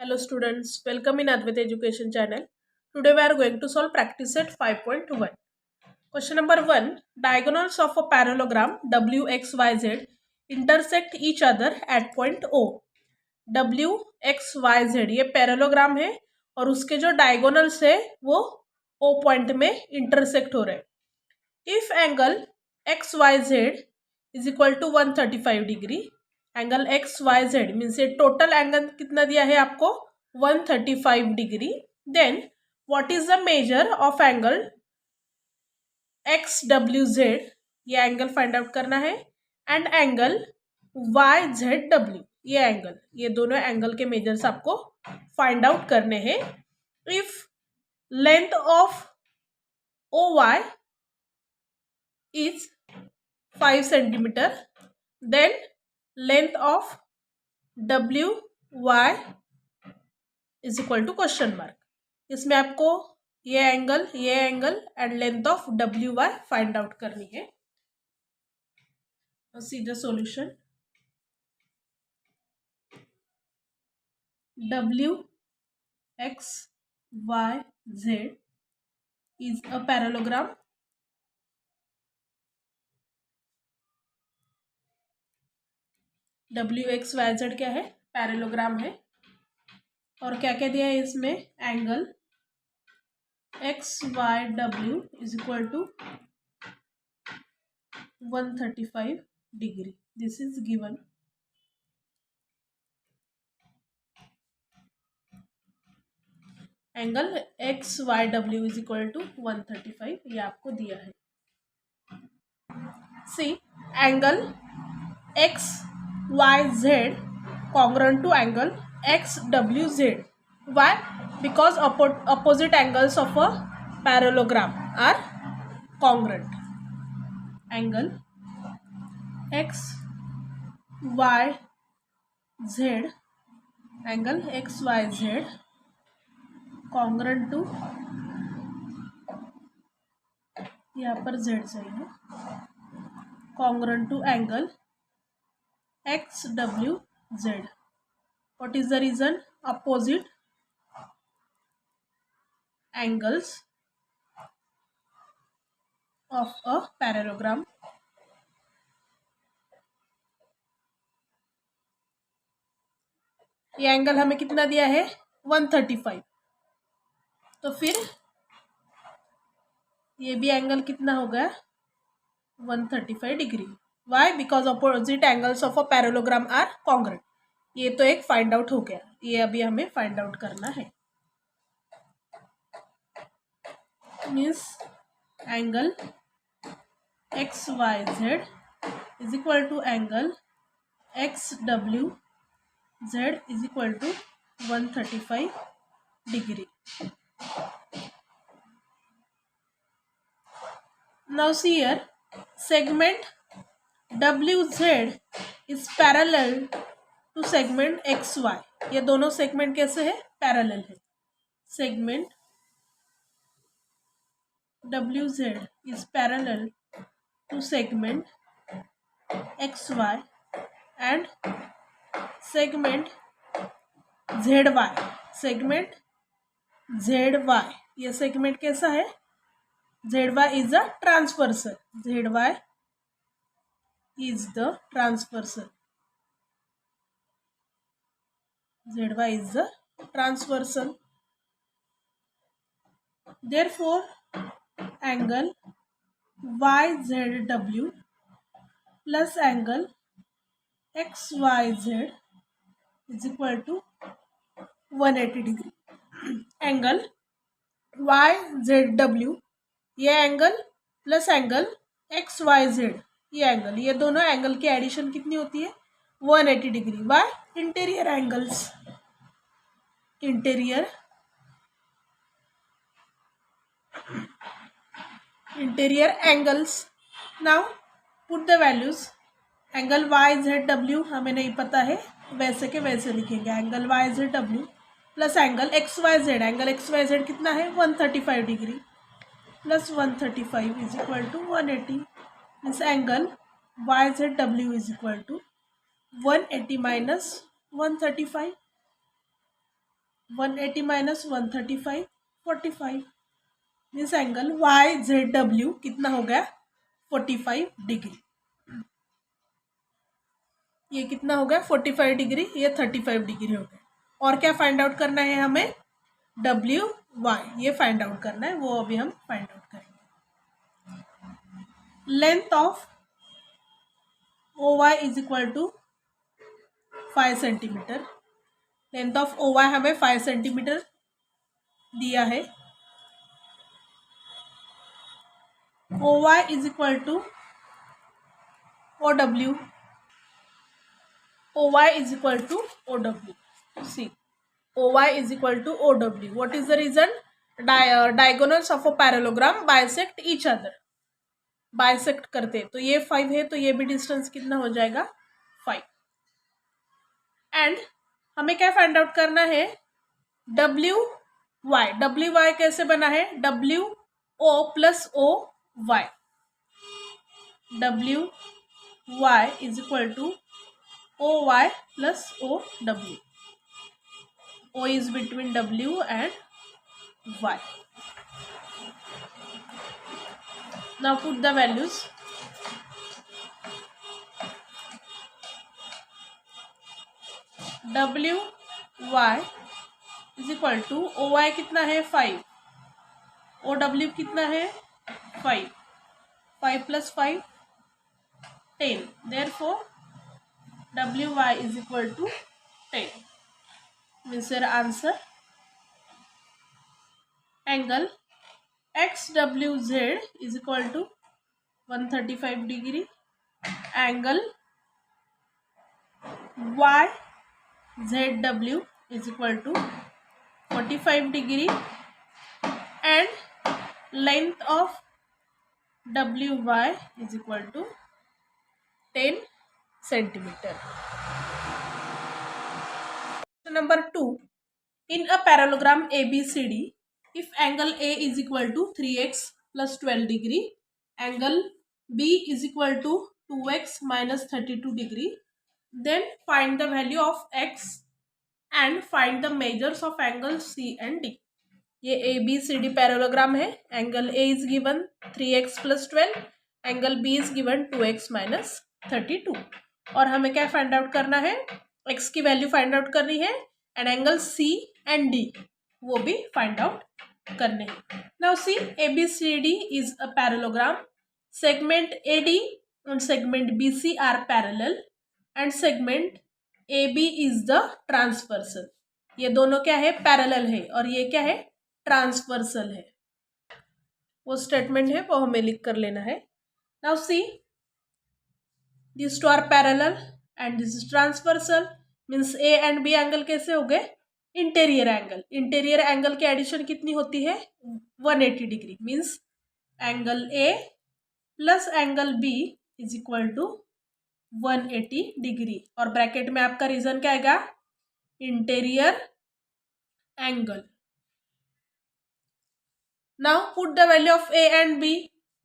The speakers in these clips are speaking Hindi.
Hello students, welcome in Advait Education channel. Today we are going to solve practice set 5.1. Question number 1. Diagonals of a parallelogram WXYZ intersect each other at point O. WXYZ ये पैरेललोग्राम है और उसके जो डायगोनल्स है वो O पॉइंट में इंटरसेक्ट हो रहे हैं. If angle XYZ is equal to 135 degree, angle X Y Z means ये टोटल एंगल कितना दिया है आपको 135 degree. Then what is the measure of angle X W Z, ये एंगल फाइंड आउट करना है. And angle Y Z W, ये एंगल, ये दोनों एंगल के मेजर्स आपको फाइंड आउट करने हैं. If length of O Y is 5 centimetre, then length of W Y is equal to question mark. इसमें आपको ये angle and length of W Y find out करनी है. See the solution. W X Y Z is a parallelogram. W X Y Z क्या है? पैरेललोग्राम है. और क्या क्या दिया है इसमें? Angle X Y W is equal to 135 degree. This is given. Angle X Y W is equal to 135, ये आपको दिया है. See angle X Y Z congruent to angle XWZ. Why? Because opposite angles of a parallelogram are congruent. Angle XYZ, angle XYZ congruent to, यहाँ पर Z चाहिए, congruent to angle XWZ. What is the reason? Opposite angles of a parallelogram ये एंगल हमें कितना दिया है? 135. तो फिर ये भी एंगल कितना हो गया? 135 degree. Why? Because opposite angles of a parallelogram are congruent. ये तो एक फाइंड आउट हो गया, ये अभी हमें फाइंड आउट करना है. Means angle X Y Z is equal to angle X W Z is equal to 135 degree. Now see here, segment WZ is parallel to segment XY. ये दोनों सेगमेंट कैसे है? पैरेलल है. Segment WZ is parallel to segment XY and segment ZY. Segment ZY, ये सेगमेंट कैसा है? ZY is a transversal. ZY is the transversal. ZY is the transversal. Therefore, angle YZW plus angle XYZ is equal to 180 degree. Angle YZW, ये angle plus angle X Y Z, ये एंगल, ये दोनों एंगल की एडिशन कितनी होती है? 180 degree. Why? Interior angles, interior angles. Now put the values. Angle Y Z W हमें नहीं पता है, वैसे के वैसे लिखेंगे. Angle Y Z W plus angle X Y Z, angle X Y Z कितना है? 135 degree plus 135 is equal to 180. Means angle Y Z W is equal to 180 minus 135. 180 minus 135 45 means angle YZW कितना हो गया 45 डिग्री। ये कितना हो गया 45 डिग्री, ये 35 डिग्री हो गया। और क्या फाइंड आउट करना है हमें WY, ये फाइंड आउट करना है, वो अभी हम फाइंड आउट करेंगे। Length of OY is equal to 5 centimetre. Length of OY हमें 5 सेंटीमीटर दिया है। OY is equal to OW, OY is equal to OW. See, OY is equal to OW. What is the reason? Diagonals of a parallelogram bisect each other. Bisect करते तो ये 5 है, तो ये भी डिस्टेंस कितना हो जाएगा 5। एंड हमें क्या फाइंड आउट करना है WY। WY कैसे बना है WO plus OY। WY is equal to OY plus OW. O is between W and Y. Now put the values. WY is equal to OY कितना है 5, OW कितना है 5, 5 plus 5 10, therefore WY is equal to 10. Means your answer angle XWZ is equal to 135 degree, angle YZW is equal to 45 degree, and length of WY is equal to 10 centimeter. Number 2, in a parallelogram ABCD, if angle A is equal to 3x plus 12 degree, angle B is equal to 2x minus 32 degree, then find the value of x and find the measures of angle C and D. ये ABCD पैरेललोग्राम है। Angle A is given 3x plus 12, angle B is given 2x minus 32, और हमें क्या फाइंड आउट करना है x की वैल्यू फाइंड आउट करनी है, and angle C and D वो भी फाइंड आउट करने हैं। Now see ABCD is a parallelogram, segment AD and segment BC are parallel and segment AB is the transversal। ये दोनों क्या है पैरेलल है, और ये क्या है ट्रांसवर्सल है। वो स्टेटमेंट है वो हमें लिख कर लेना है। Now see this two are parallel and this is transversal, means A and B angle कैसे हो गए इंटीरियर एंगल। इंटीरियर एंगल की एडिशन कितनी होती है 180 degree, means angle A plus angle B is equal to 180 degree, और ब्रैकेट में आपका रीजन क्या आएगा interior angle. Now put the value of A and B.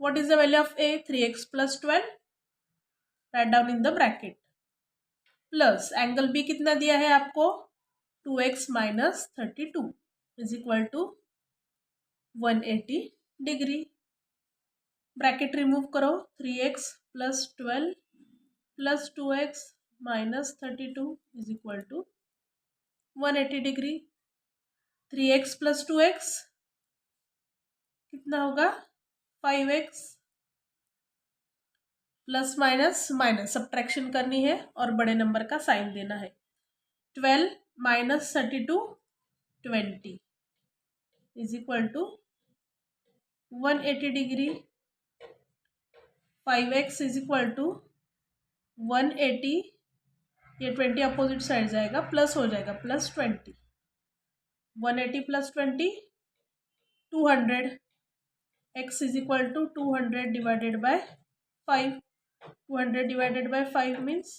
What is the value of A? 3x plus 12. Write down in the bracket. Plus angle B कितना दिया है आपको 2x minus 32 is equal to 180 degree. Bracket remove करो 3x plus 12 plus 2x minus 32 is equal to 180 degree. 3x plus 2x कितना होगा 5x, plus minus minus subtraction करनी है और बड़े नंबर का साइन देना है। 12 माइनस 32 20 is equal to 180 degree. 5x is equal to 180, ये 20 अपोजिट साइड जाएगा प्लस हो जाएगा plus 20, 180 plus 20 200, x is equal to 200 divided by 5, 200 divided by 5 means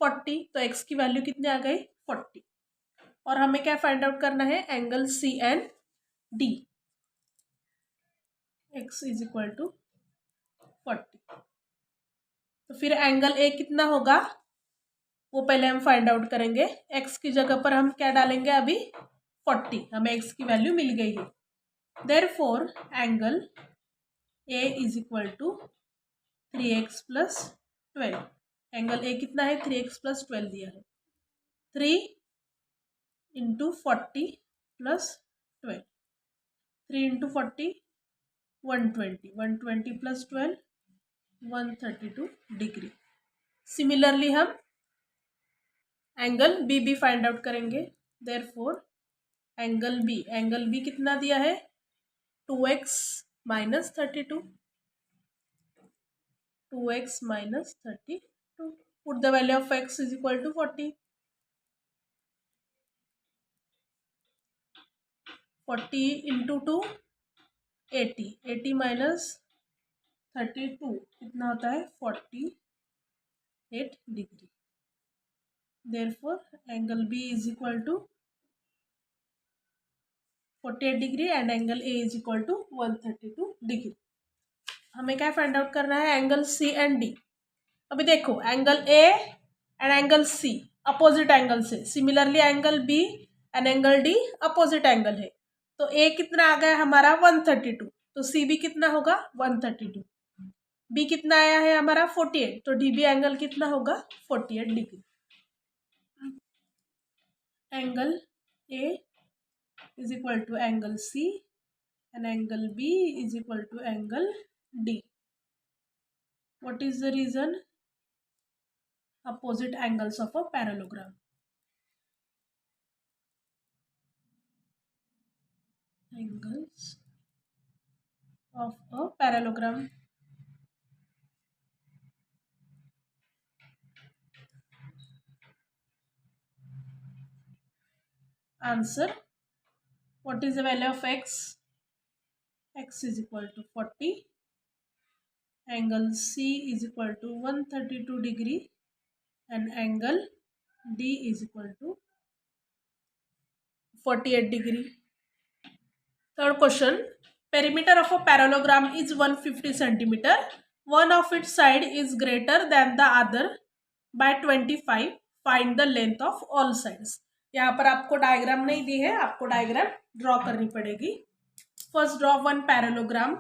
40, तो x की वैल्यू कितनी आ गई 40, और हमें क्या फाइंड आउट करना है angle C and D। x is equal to 40, तो फिर एंगल A कितना होगा वो पहले हम फाइंड आउट करेंगे। x की जगह पर हम क्या डालेंगे अभी 40, हमें x की वैल्यू मिल गई है। Therefore angle A is equal to 3x plus 12। Angle A कितना है? 3x प्लस 12 दिया है। 3 into 40 plus 12, 3 into 40 120, 120 plus 12 132 degree. Similarly हम एंगल बी भी फाइंड आउट करेंगे। देयरफॉर एंगल बी कितना दिया है? 2x minus 32, 2x minus 32। Put the value of x is equal to 40, 40 into 2 80, 80 minus 32 कितना होता है? 48 degree. Therefore angle B is equal to 48 degree and angle A is equal to 132 degree. हमें क्या फाइंड आउट करना है? Angle C and D. अभी देखो angle A and angle C opposite angle से, similarly angle B and angle D opposite angle है। तो ए कितना आ गया हमारा? 132, तो सी भी कितना होगा? 132। बी कितना आया है हमारा? 48, तो डी बी एंगल कितना होगा? 48 degree. Angle A is equal to angle C and angle B is equal to angle D. What is the reason? Opposite angles of a parallelogram. Angles of a parallelogram. Answer. What is the value of x? X is equal to 40. Angle C is equal to 132 degree and angle D is equal to 48 degree. Third question. Perimeter of a parallelogram is 150 centimeter. One of its side is greater than the other by 25. Find the length of all sides. यहाँ पर आपको डायग्राम नहीं दी है, आपको डायग्राम ड्रॉ करनी पड़ेगी। First draw one parallelogram.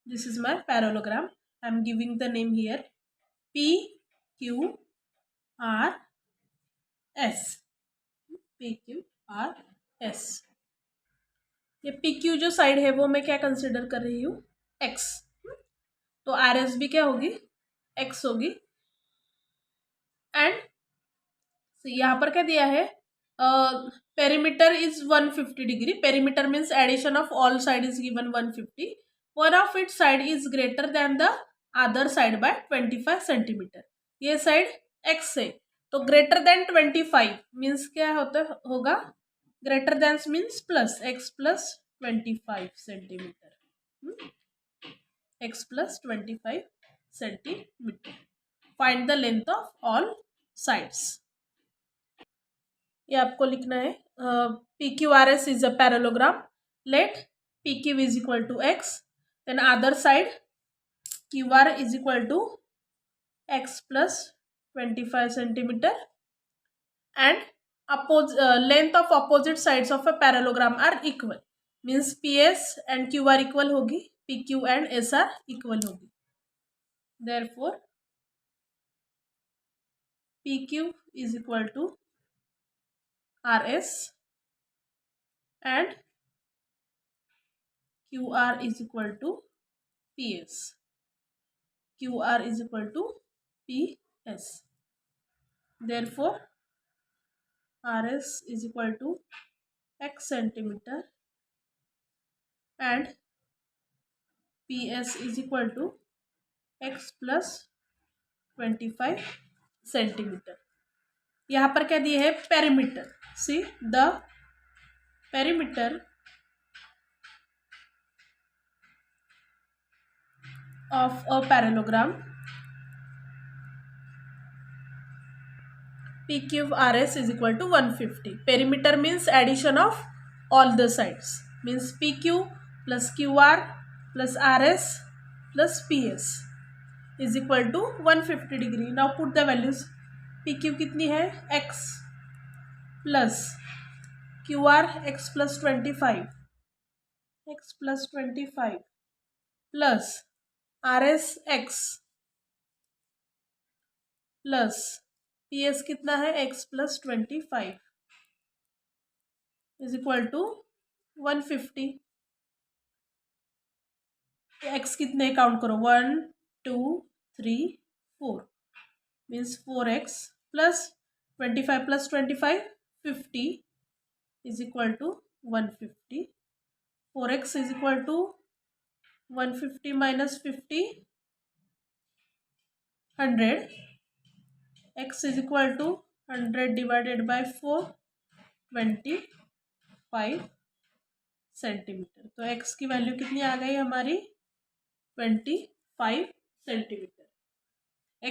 This is my parallelogram. I am giving the name here P Q R S, P Q R S। ये पी क्यू जो साइड है वो मैं क्या कंसिडर कर रही हूँ? एक्स। तो आर एस भी क्या होगी? एक्स होगी। एंड यहाँ पर क्या दिया है? Perimeter is 150 degree. Perimeter means addition of all side is given 150। One of it side is greater than the other side by 25 centimetre. ये साइड एक्स है, तो ग्रेटर देन 25 मीन्स क्या होगा? Greater than means plus, X plus 25 centimetre, X plus 25 centimetre. Find the length of all sides. ये आपको लिखना है। P Q R S is a parallelogram. Late P Q is equal to X, then other side Q R is equal to X plus 25 centimeter and length of opposite sides of a parallelogram are equal, means PS and QR equal होगी, PQ and SR equal होगी। therefore PQ is equal to RS and QR is equal to PS, QR is equal to PS। therefore RS is equal to x centimeter and PS is equal to x plus 25 centimetre. यहाँ पर क्या दिए है? Perimeter. See the perimeter of a parallelogram PQRS is equal to 150. Perimeter means addition of all the sides, means PQ plus QR plus RS plus PS is equal to 150 degree. Now put the values. PQ कितनी है? X plus QR x plus 25 plus RS x plus PS कितना है x plus 25 is equal to 150। x कितने काउंट करो 1 2 3 4 means 4x plus 25 plus 25 50 is equal to 150। 4x is equal to 150 minus 50 100 x is equal to 100 divided by 4 25 centimetre. तो x की वैल्यू कितनी आ गई हमारी 25 centimetre.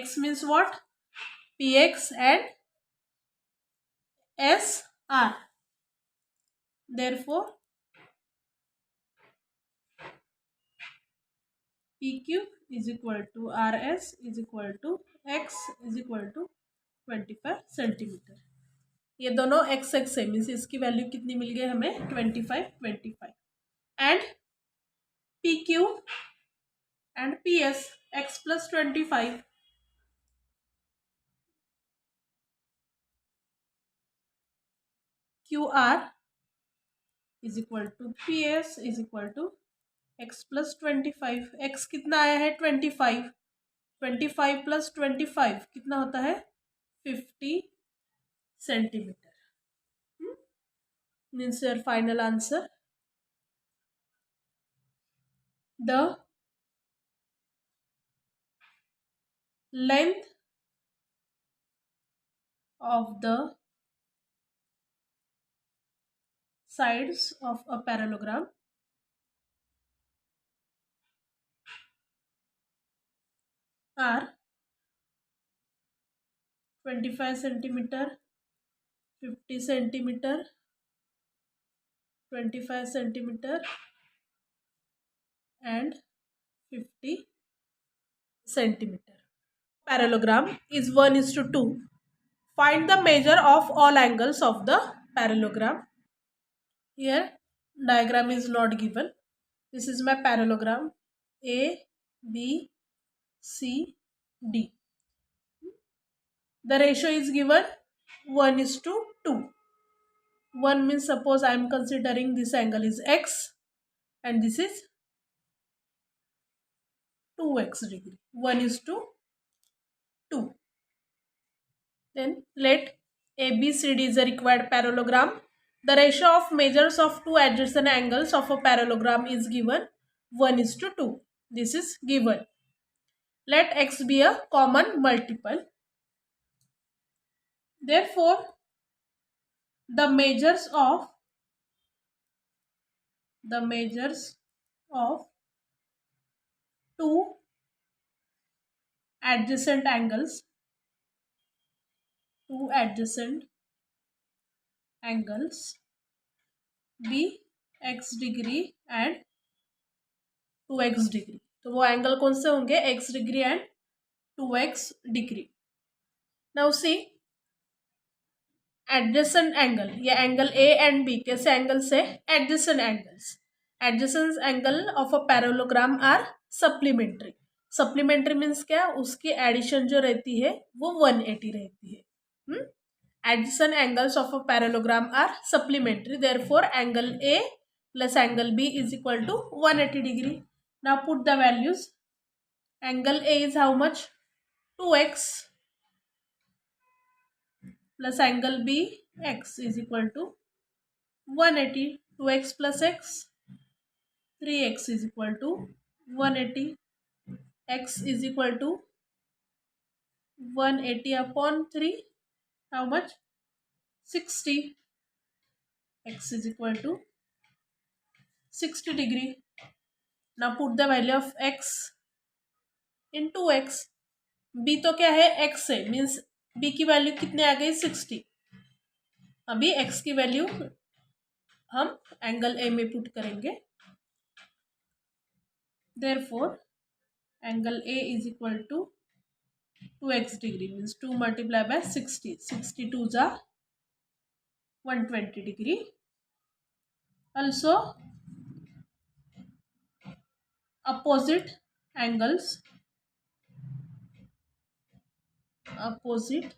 x means what px and sr, therefore pq is equal to rs is equal to x is equal to 25 centimetre. ये दोनों x x है मीन्स इसकी वैल्यू कितनी मिल गई हमें 25 and pq and ps x plus 25 qr is equal to ps is equal to x plus 25। x कितना आया है 25 25 प्लस 25 कितना होता है 50 centimetre. Means your final answer the length of the sides of a parallelogram are 25 centimetre 50 centimetre 25 centimetre and 50 centimetre. Parallelogram is 1:2. Find the measure of all angles of the parallelogram. Here diagram is not given. This is my parallelogram A, B, C, D. The ratio is given 1:2. 1 means suppose I am considering this angle is x and this is 2x degree. 1:2. Then let ABCD is a required parallelogram. The ratio of measures of two adjacent angles of a parallelogram is given 1:2. This is given. Let x be a common multiple. Therefore, the measures of two adjacent angles be x degree and 2x degree. तो वो एंगल कौन से होंगे x degree and 2x degree. Now see adjacent angle, ये एंगल A and B कैसे एंगल्स है adjacent angles. Adjacent angle of a parallelogram are supplementary. Supplementary means क्या उसकी एडिशन जो रहती है वो 180 रहती है। Adjacent angles of a parallelogram are supplementary. Therefore, angle A plus angle B is equal to 180 degree. Now put the values. Angle A is how much? 2x plus angle B x is equal to 180. 2x plus x 3x is equal to 180. X is equal to 180 upon 3. How much? 60. X is equal to 60 degree. Now put the value of x into x. b तो क्या है x है मीन्स b की वैल्यू कितने आ गई 60। अभी x की वैल्यू हम एंगल a में पुट करेंगे। Therefore angle A is equal to 2x degree means 2 multiplied by 60. 60 2s are 120 degree. Also opposite angles, opposite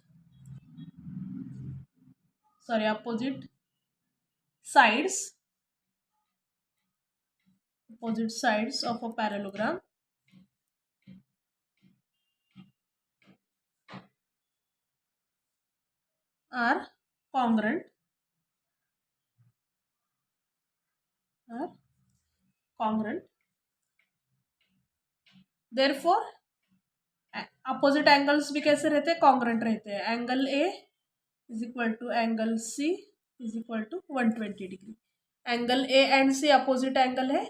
sides, opposite sides of a parallelogram are congruent, are congruent. Therefore opposite angles भी कैसे रहते हैं, कॉन्ग्रेंट रहते हैं. Angle A is equal to angle C is equal to 120 degree. Angle A and C opposite angle है,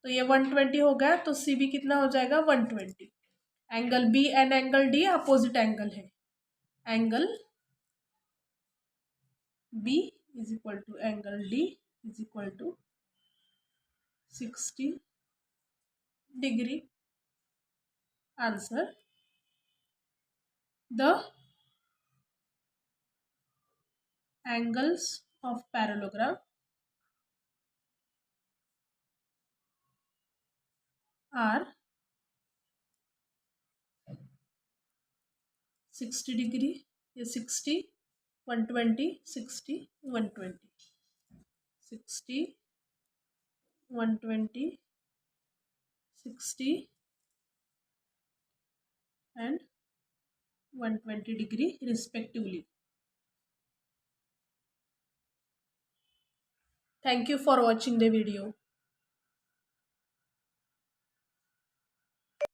तो ये 120 हो गया, तो सी भी कितना हो जाएगा 120. Angle B and angle D opposite angle है. Angle B is equal to angle D is equal to 60 degree. Answer, the angles of parallelogram are 60 degree, 60, 120, 60, 120, 60, 120, 60 and 120 degree respectively. Thank you for watching the video.